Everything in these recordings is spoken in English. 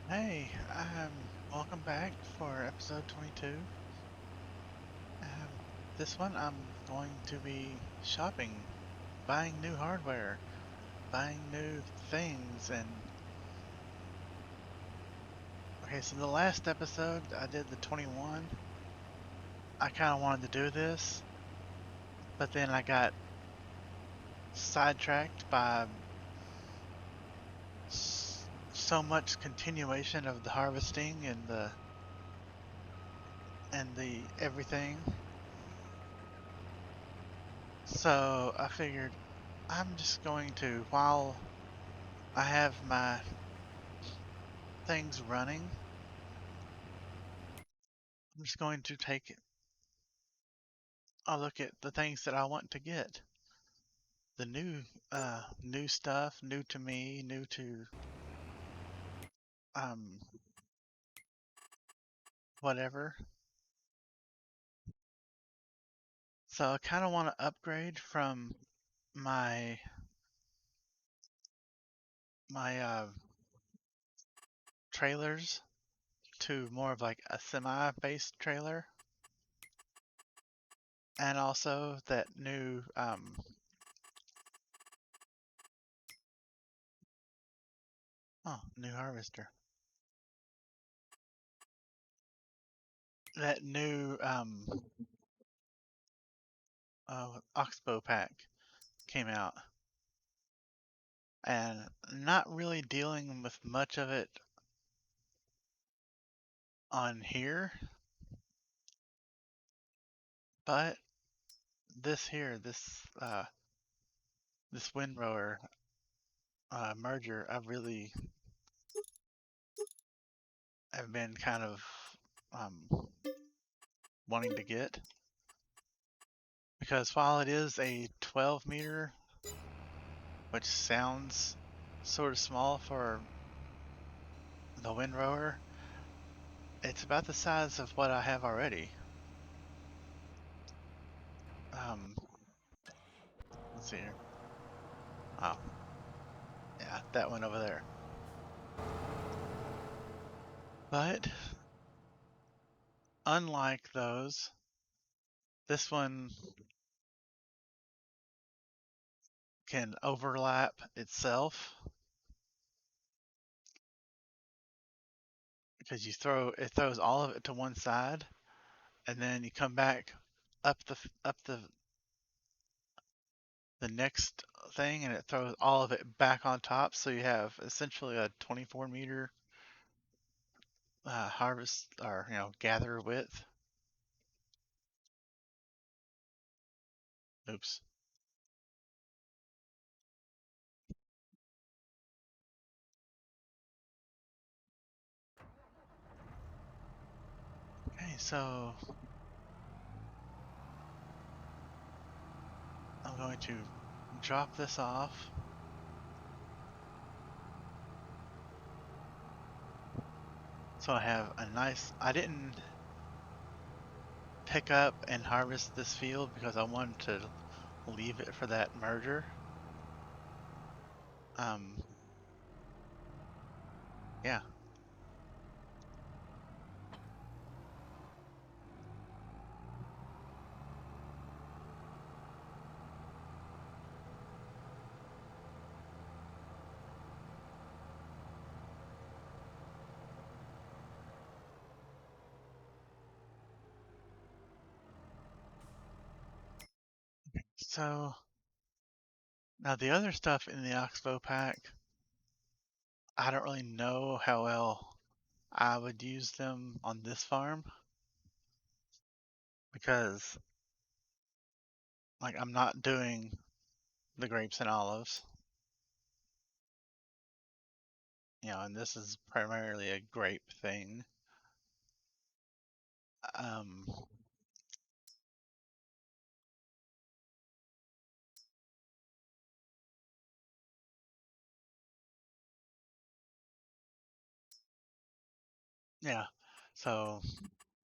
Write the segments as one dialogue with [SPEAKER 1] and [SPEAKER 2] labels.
[SPEAKER 1] Hey, welcome back for episode 22. Um, this one I'm going to be shopping, buying new hardware, buying new things, and okay, so the last episode I did the 21. I kind of wanted to do this, but then I got sidetracked by so much continuation of the harvesting and the everything. So I figured I'm just going to, while I have my things running, I'm just going to take a look at the things that I want to get. The new stuff, new to me, new to um whatever. So I kind of want to upgrade from my my trailers to more of like a semi-based trailer, and also that new new harvester. That new Oxbow pack came out, and not really dealing with much of it on here, but this windrower merger, I really have been kind of um, wanting to get, because while it is a 12 meter, which sounds sort of small for the windrower, it's about the size of what I have already. Um, let's see here. Oh, yeah, that one over there. But unlike those, this one can overlap itself, because it throws all of it to one side, and then you come back up the next thing, and it throws all of it back on top, so you have essentially a 24 meter harvest, or gather width. Oops. Okay, so I'm going to drop this off. So I have a nice, I didn't pick up and harvest this field because I wanted to leave it for that merger. Um, yeah. So now the other stuff in the Oxbow pack, I don't really know how well I would use them on this farm, because like I'm not doing the grapes and olives, and this is primarily a grape thing. Um, yeah. So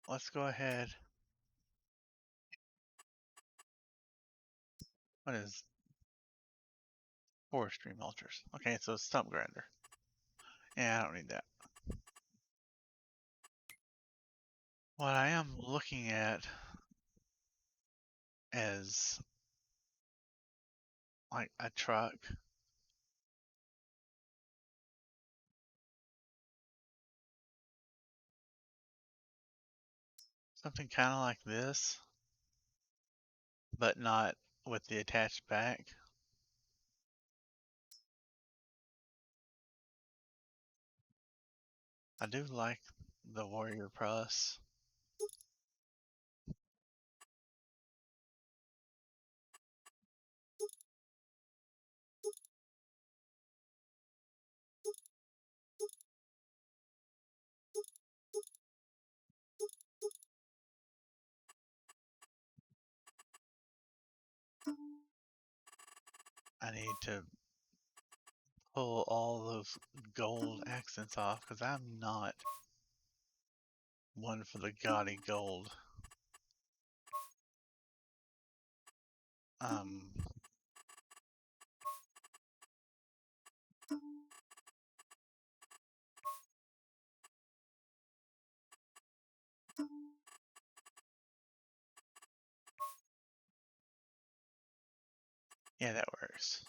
[SPEAKER 1] let's go ahead. What is forestry mulchers? Okay, so stump grinder. Yeah, I don't need that. What I am looking at is like a truck, something kind of like this, but not with the attached back. I do like the Warrior Plus. I need to pull all those gold accents off because I'm not one for the gaudy gold. Um, yeah, that works.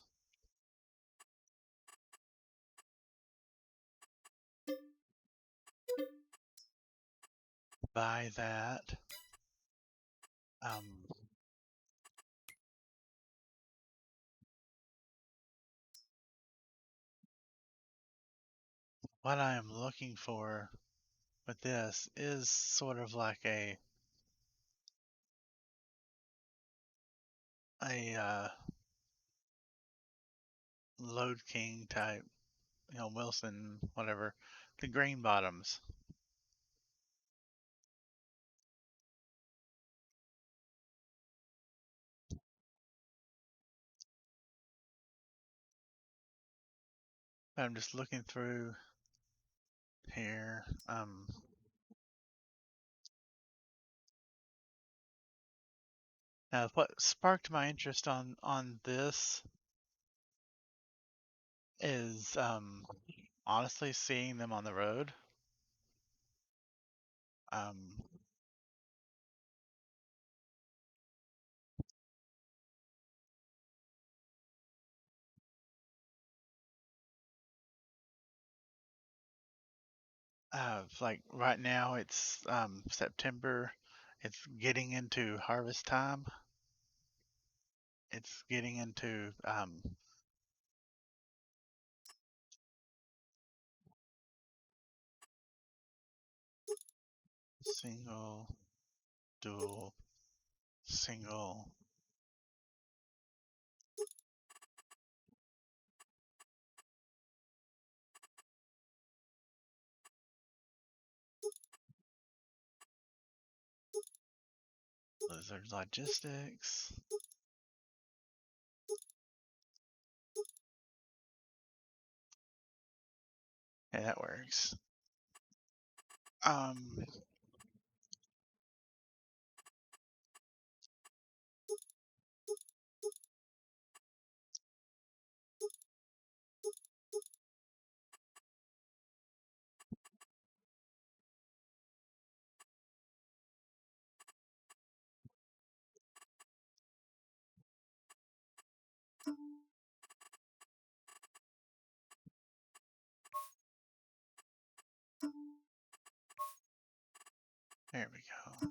[SPEAKER 1] Buy that. Um, what I am looking for with this is sort of like a Load King type, Wilson, whatever, the green bottoms. I'm just looking through here. Now what sparked my interest on this is honestly seeing them on the road. Um, like right now it's September. It's getting into harvest time. It's getting into single, dual, single. Blizzard Logistics. Yeah, that works. Um, there we go.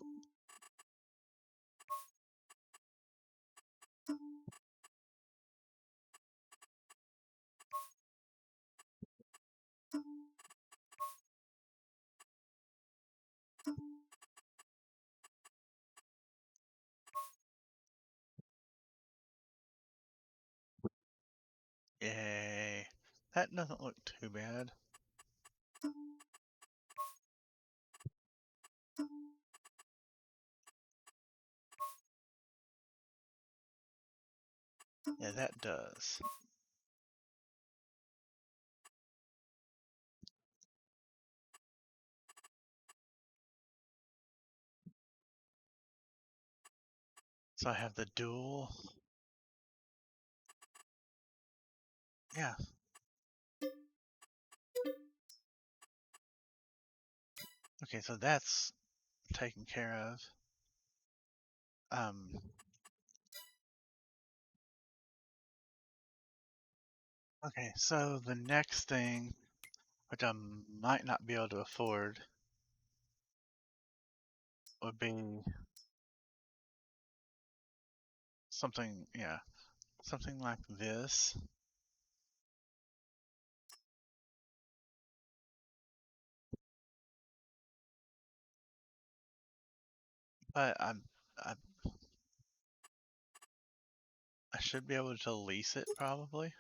[SPEAKER 1] Yay. That doesn't look too bad. Yeah, that does. So I have the dual. Yeah. Okay, so that's taken care of. Um, okay, so the next thing, which I might not be able to afford, would be something, yeah, something like this. But I, I should be able to lease it probably.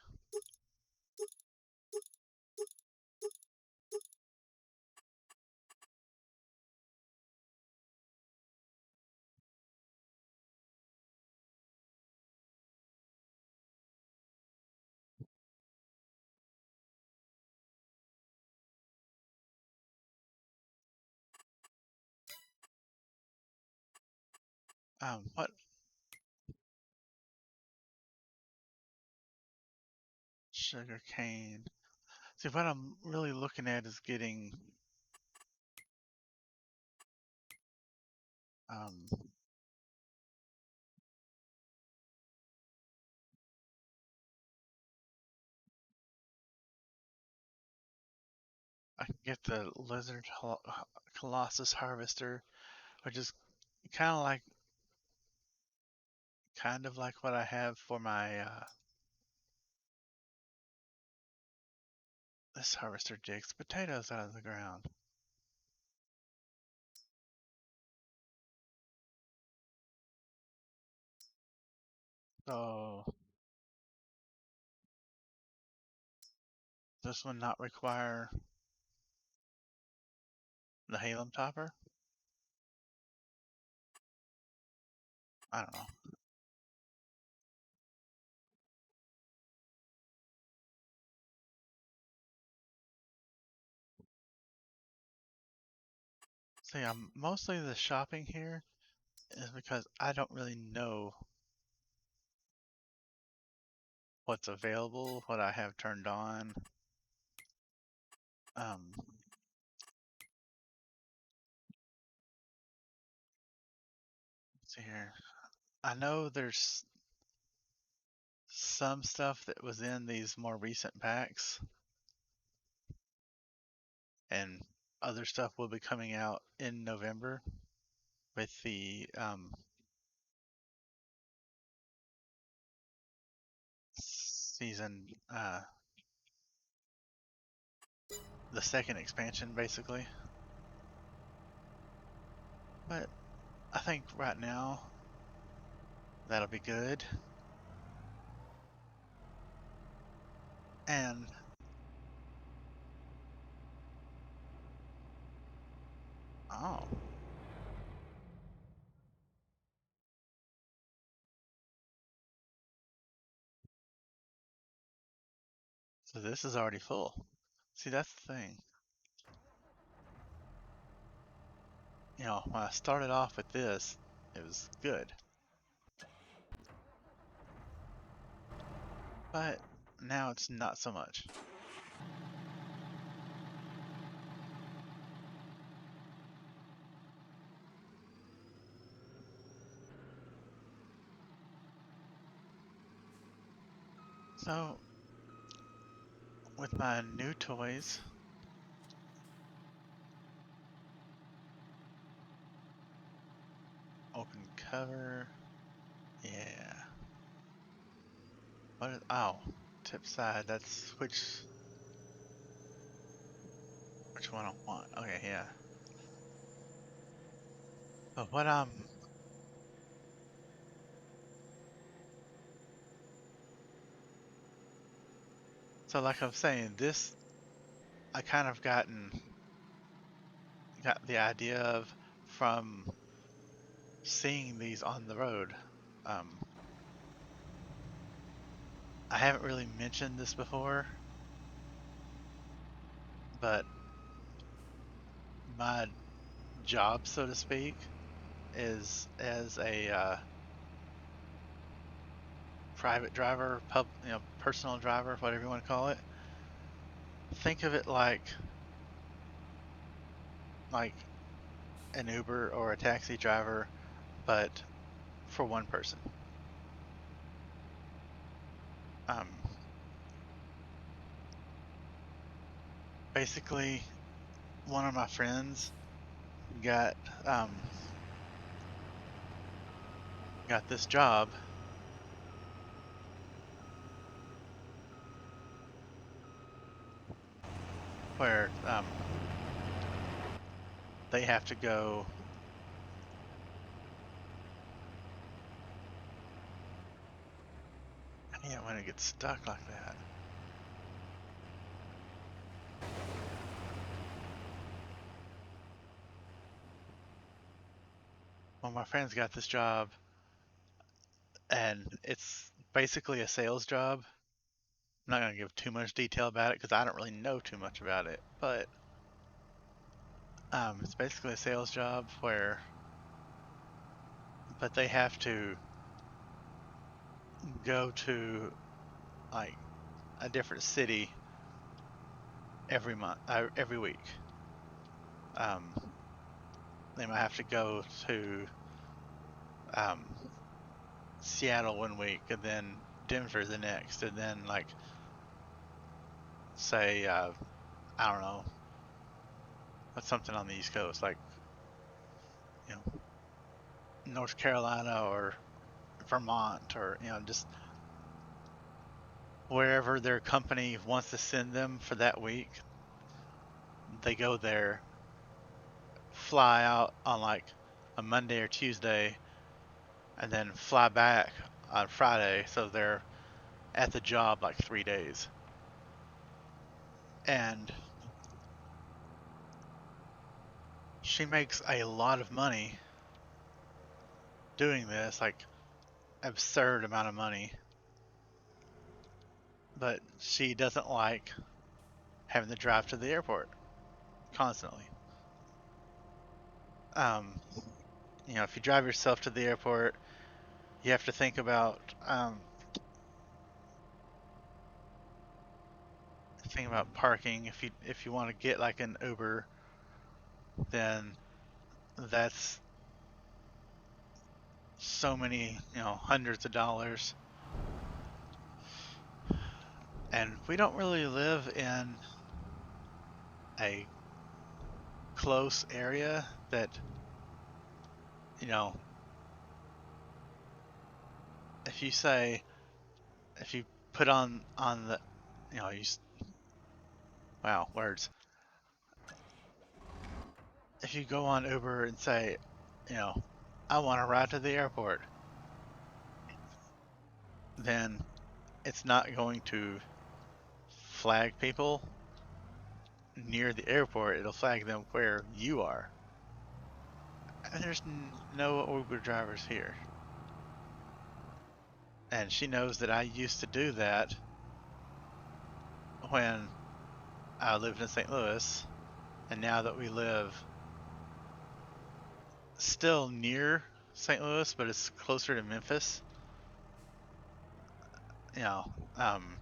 [SPEAKER 1] What sugar cane? See, what I'm really looking at is getting um, I can get the Colossus Harvester, which is kind of like what I have for my this harvester digs potatoes out of the ground. So this one not require the halum topper? I don't know. See, mostly the shopping here is because I don't really know what's available, what I have turned on. Um, let's see here. I know there's some stuff that was in these more recent packs, and other stuff will be coming out in November with the season, the second expansion, basically. But I think right now that'll be good. And oh, so this is already full. See, that's the thing. You know, when I started off with this, it was good. But now it's not so much. So, with my new toys, open cover, yeah. What is, oh, tip side, that's which one I want. Okay, yeah. But what so like I'm saying, this I kind of got the idea of from seeing these on the road. Um, I haven't really mentioned this before, but my job, so to speak, is as a private driver, personal driver, whatever you want to call it. Think of it like an Uber or a taxi driver, but for one person. Um, Basically, one of my friends got um, got this job where they have to go. Yeah, when it gets stuck like that. Well, my friend's got this job, and it's basically a sales job. I'm not gonna give too much detail about it because I don't really know too much about it, but it's basically a sales job where, but they have to go to like a different city every month, every week. Um, they might have to go to um, Seattle one week, and then Denver the next, and then like say I don't know, what's something on the East Coast, like you know North Carolina or Vermont, or just wherever their company wants to send them for that week. They go there, fly out on like a Monday or Tuesday, and then fly back on Friday. So they're at the job like 3 days. And she makes a lot of money doing this, like absurd amount of money. But she doesn't like having to drive to the airport constantly. Um, if you drive yourself to the airport, you have to think about parking. If you want to get like an Uber, then that's so many, hundreds of dollars. And we don't really live in a close area that, you know, if you say, if you put on the, you know, you, wow, words. If you go on Uber and say, you know, I want to ride to the airport, then it's not going to flag people near the airport. It'll flag them where you are. And there's no Uber drivers here. And she knows that I used to do that when I lived in St. Louis, and now that we live still near St. Louis, but it's closer to Memphis, you know, um,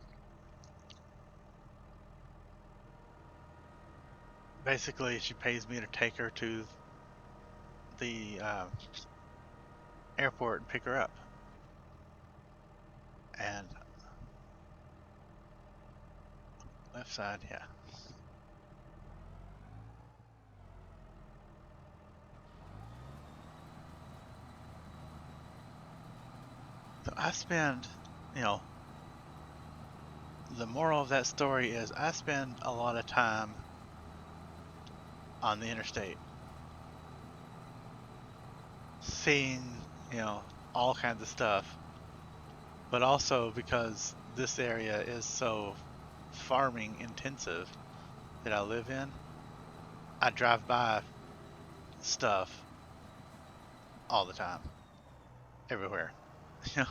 [SPEAKER 1] basically she pays me to take her to the airport and pick her up. And left side, yeah. So I spend, you know, the moral of that story is I spend a lot of time on the interstate seeing, all kinds of stuff, but also because this area is so farming intensive that I live in, I drive by stuff all the time, everywhere. You know,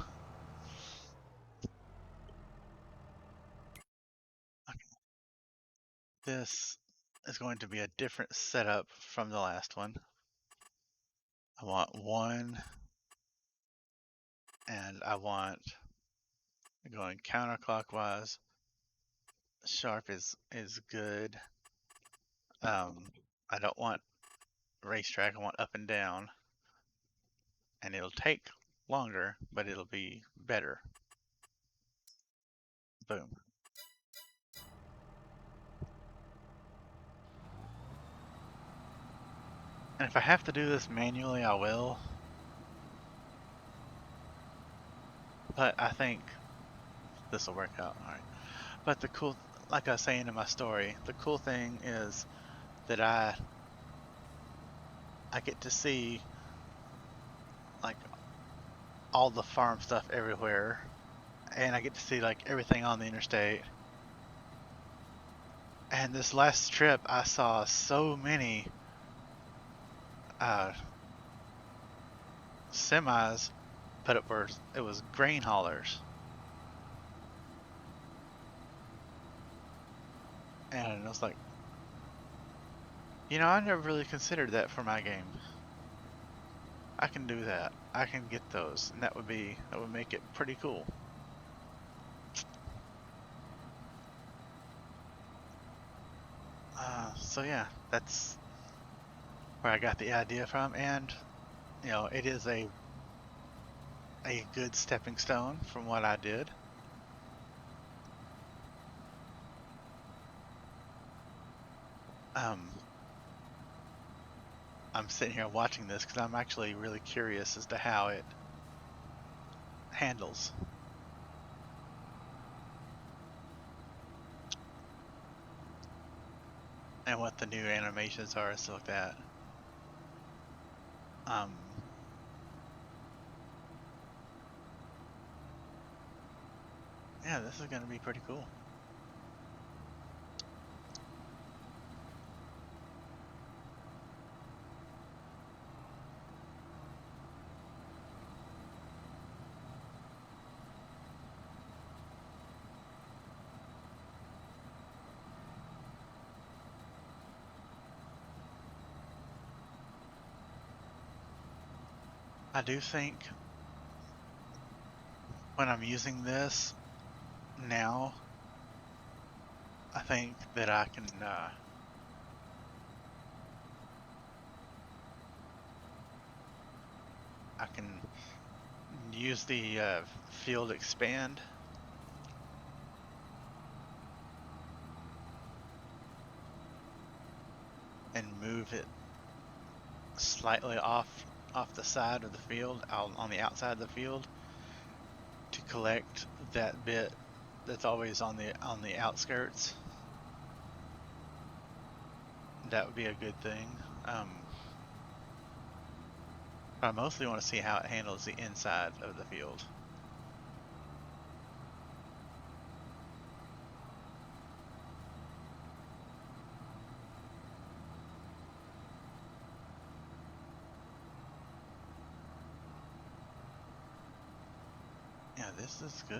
[SPEAKER 1] this is going to be a different setup from the last one. I want one, and I want going counterclockwise. Sharp is good. Um, I don't want racetrack. I want up and down, and it'll take longer, but it'll be better. Boom. And if I have to do this manually, I will. But I think this will work out. All right. But like I was saying in my story, the cool thing is that I get to see like all the farm stuff everywhere, and I get to see like everything on the interstate. And this last trip, I saw so many uh, semis, but it was grain haulers, and I was like, I never really considered that for my game. I can do that. I can get those, and that would make it pretty cool. So yeah, that's where I got the idea from, and it is a good stepping stone from what I did. Um, I'm sitting here watching this because I'm actually really curious as to how it handles. And what the new animations are and stuff like that. Um, yeah, this is gonna be pretty cool. I do think when I'm using this now, I think that I can use the field expand and move it slightly off the side of the field, out on the outside of the field, to collect that bit that's always on the outskirts. That would be a good thing. I mostly want to see how it handles the inside of the field. Yeah, this is good.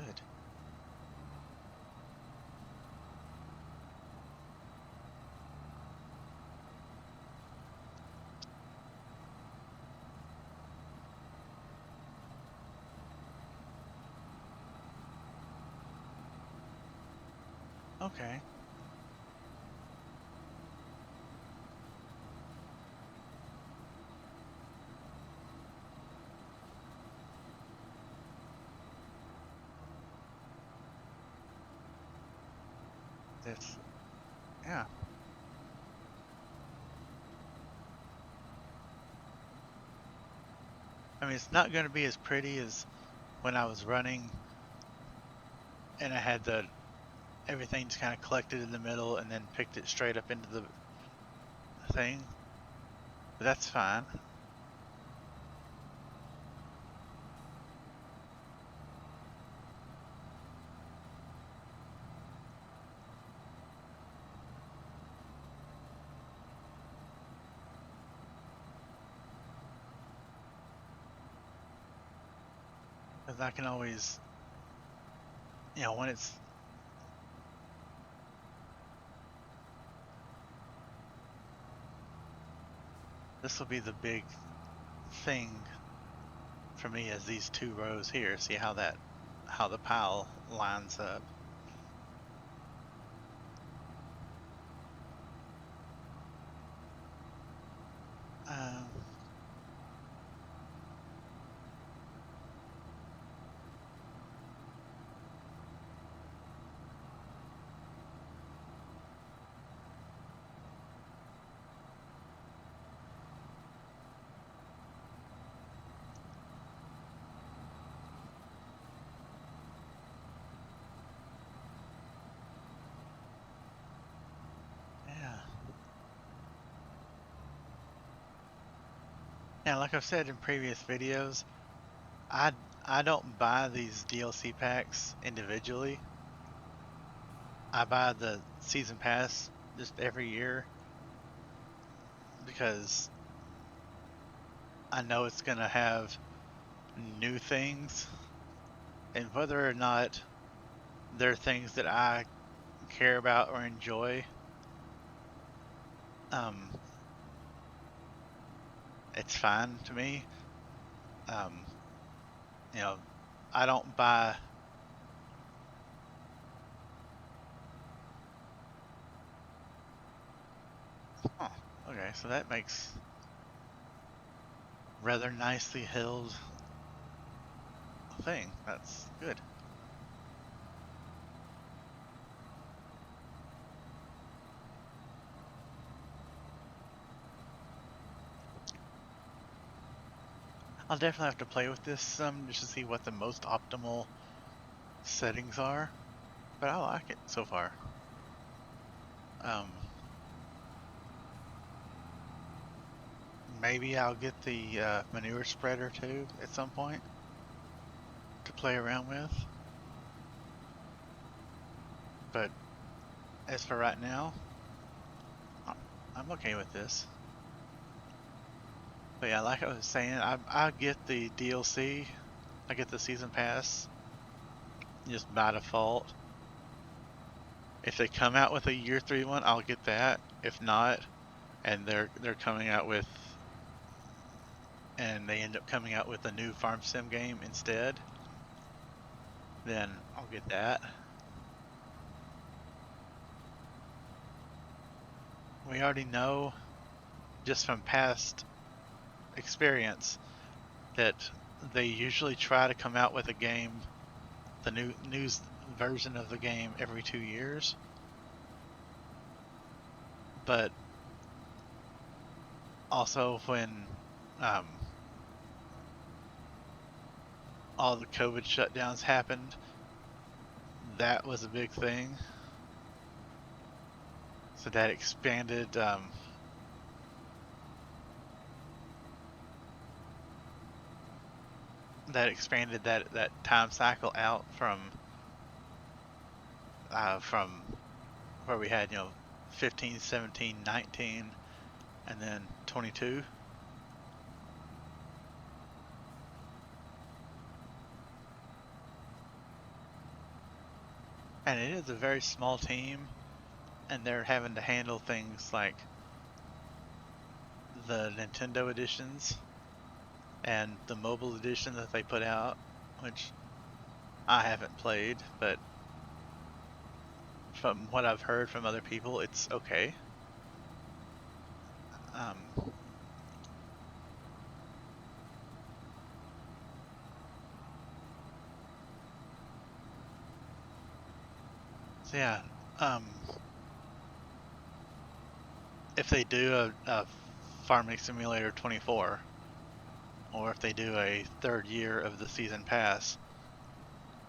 [SPEAKER 1] Okay. That's, yeah. I mean, it's not going to be as pretty as when I was running and I had everything's kind of collected in the middle and then picked it straight up into the thing. But that's fine. Because I can always, when this will be the big thing for me, as these two rows here. See how the pile lines up. Now, like I've said in previous videos, I I don't buy these DLC packs individually. I buy the season pass just every year because I know it's gonna have new things, and whether or not they're things that I care about or enjoy, um, it's fine to me. Um, you know, I don't buy. Huh, okay, so that makes rather nicely held thing. That's good. I'll definitely have to play with this some just to see what the most optimal settings are, but I like it so far. Um, Maybe I'll get the manure spreader too at some point to play around with, but as for right now, I'm okay with this. But yeah, like I was saying, I get the DLC, I get the season pass just by default. If they come out with a year 3 one, I'll get that. If not, and they're coming out with and they end up coming out with a new farm sim game instead, then I'll get that. We already know just from past experience that they usually try to come out with a game, the new news version of the game every 2 years. But also when um, all the COVID shutdowns happened, that was a big thing. So that expanded that time cycle out from where we had 15, 17, 19, and then 22. And it is a very small team, and they're having to handle things like the Nintendo editions and the mobile edition that they put out, which I haven't played, but from what I've heard from other people, it's okay. Um, so yeah, um, if they do a Farming Simulator 24, or if they do a third year of the season pass,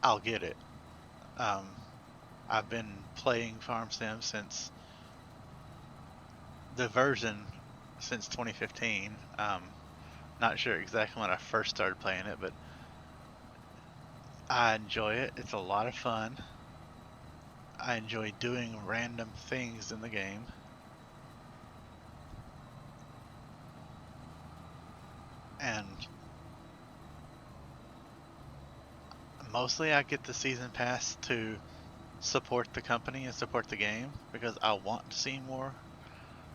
[SPEAKER 1] I'll get it. Um, I've been playing Farm Sim since the version since 2015. Not sure exactly when I first started playing it, but I enjoy it. It's a lot of fun. I enjoy doing random things in the game, and mostly I get the season pass to support the company and support the game because I want to see more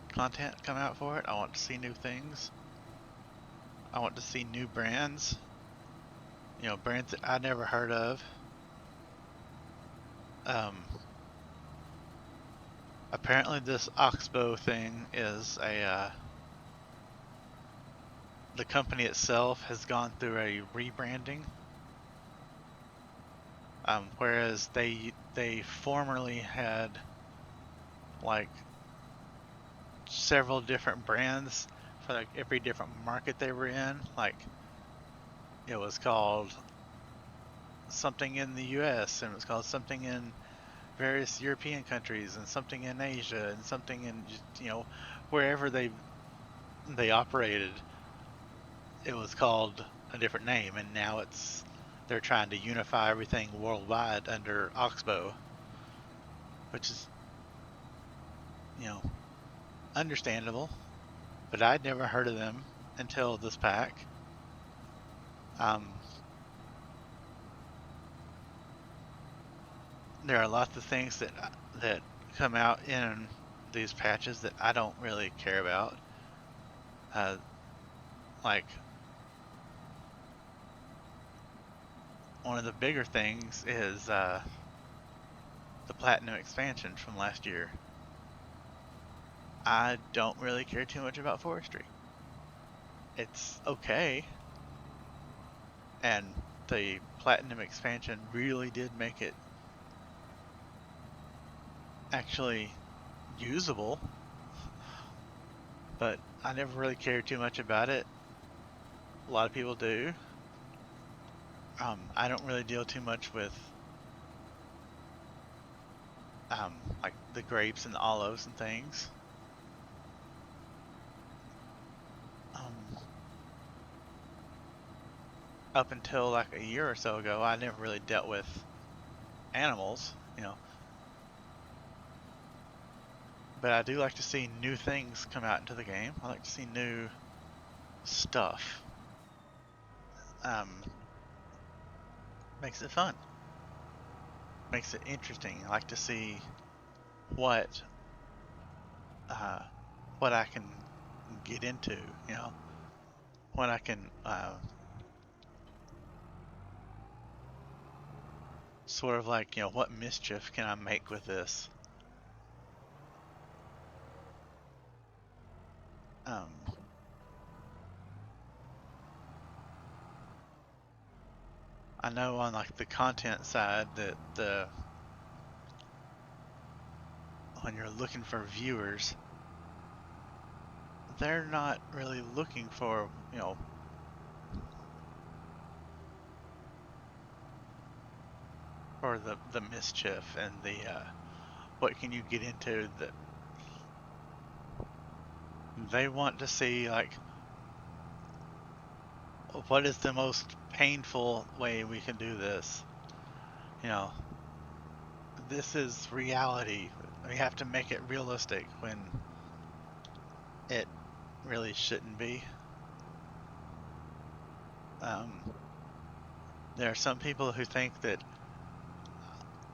[SPEAKER 1] content come out for it. I want to see new things. I want to see new brands, brands that I never heard of. Um, Apparently, this Oxbow thing is the company itself has gone through a rebranding. Whereas they formerly had like several different brands for like every different market they were in. Like it was called something in the US, and it was called something in various European countries, and something in Asia, and something in wherever they operated. it was called a different name, and now they're trying to unify everything worldwide under Oxbow, which is, you know, understandable. But I'd never heard of them until this pack. Um, there are lots of things that come out in these patches that I don't really care about. Uh, like one of the bigger things is the Platinum expansion from last year. I don't really care too much about forestry. It's okay, and the Platinum expansion really did make it actually usable, but I never really cared too much about it. A lot of people do. I don't really deal too much with like the grapes and the olives and things. Um, Up until like a year or so ago, I never really dealt with animals, but I do like to see new things come out into the game. I like to see new stuff. Um, Makes it fun, makes it interesting. I like to see what uh, what I can get into, what I can sort of like, what mischief can I make with this? Um, I know on like the content side that when you're looking for viewers, they're not really looking for, for the mischief and the what can you get into. That they want to see like what is the most painful way we can do this. You know, this is reality. We have to make it realistic when it really shouldn't be. Um, there are some people who think that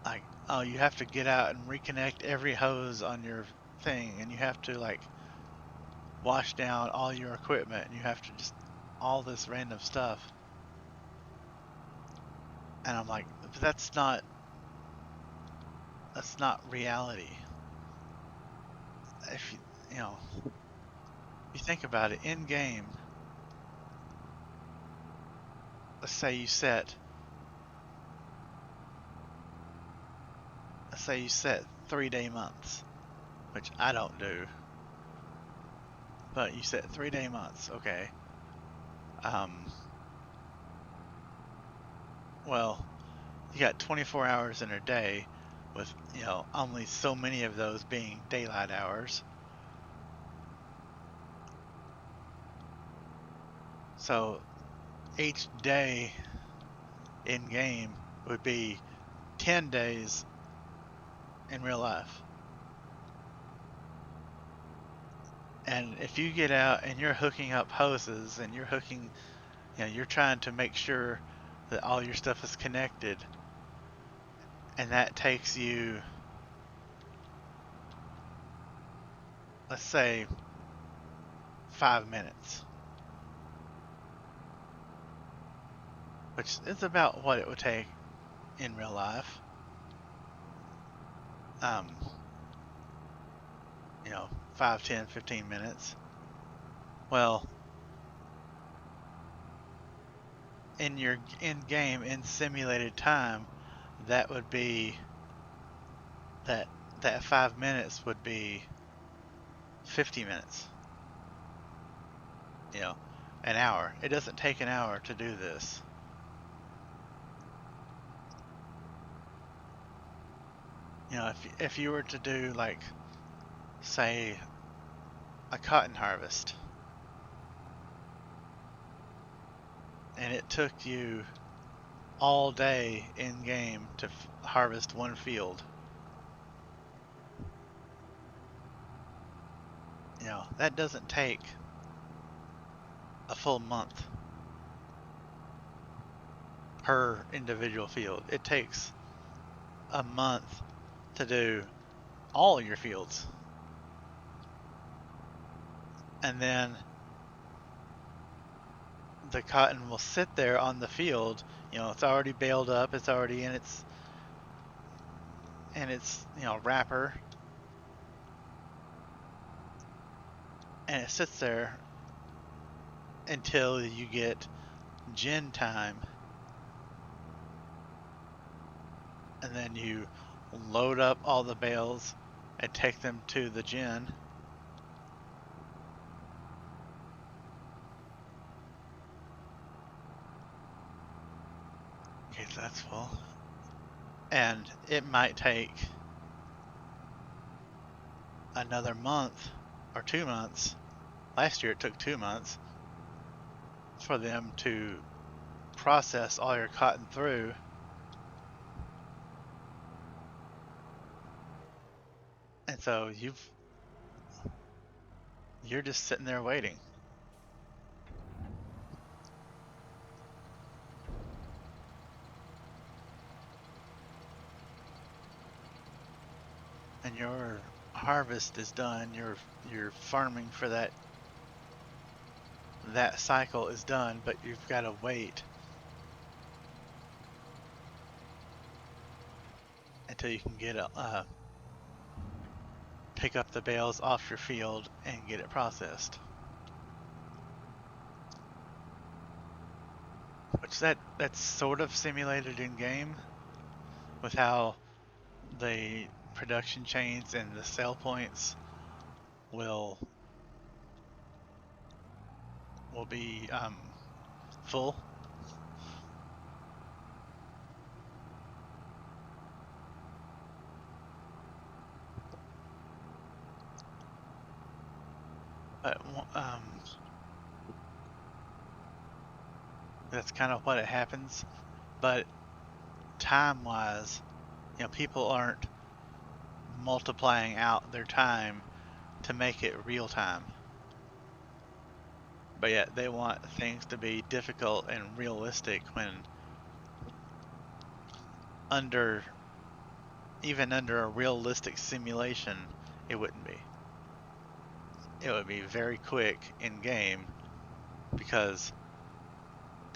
[SPEAKER 1] like, oh, you have to get out and reconnect every hose on your thing, and you have to like wash down all your equipment, and you have to just all this random stuff. And I'm like, that's not reality. If you know, you think about it, in game, let's say you set, let's say you set 3-day months, which I don't do, but you set 3-day months, okay. Um, well, you got 24 hours in a day, with only so many of those being daylight hours. So each day in game would be 10 days in real life. And if you get out and you're hooking up hoses and you're trying to make sure that all your stuff is connected, and that takes you, let's say, 5 minutes, which is about what it would take in real life. Um, 5, 10, 15 minutes. Well, in your in-game, in simulated time, that would be that that 5 minutes would be 50 minutes. You know, an hour. It doesn't take an hour to do this. If you were to do like, say, a cotton harvest, and it took you all day in game to harvest one field, that doesn't take a full month per individual field. It takes a month to do all your fields. And then the cotton will sit there on the field. It's already baled up, it's already in its wrapper, and it sits there until you get gin time, and then you load up all the bales and take them to the gin. Okay, so that's full. And it might take another month or 2 months. Last year it took 2 months for them to process all your cotton through. And so you're just sitting there waiting. And your harvest is done. Your farming for that cycle is done, but you've got to wait until you can pick up the bales off your field and get it processed. Which that's sort of simulated in game with how the production chains and the sell points will be full. But that's kind of what it happens. But time-wise, people aren't multiplying out their time to make it real time. But yet they want things to be difficult and realistic when even under a realistic simulation, it wouldn't be. It would be very quick in game, because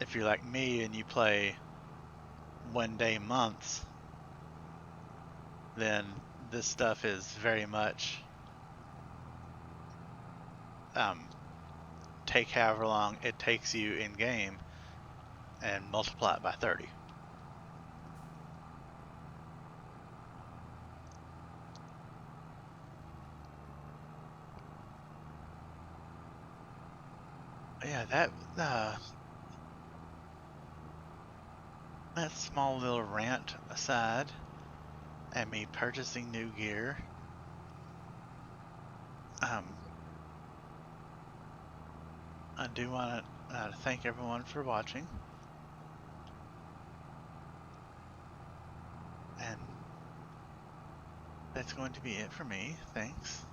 [SPEAKER 1] if you're like me and you play 1 day months, then this stuff is very much take however long it takes you in game and multiply it by 30. Yeah, that small little rant aside, and me purchasing new gear, I do want to thank everyone for watching, and that's going to be it for me. Thanks.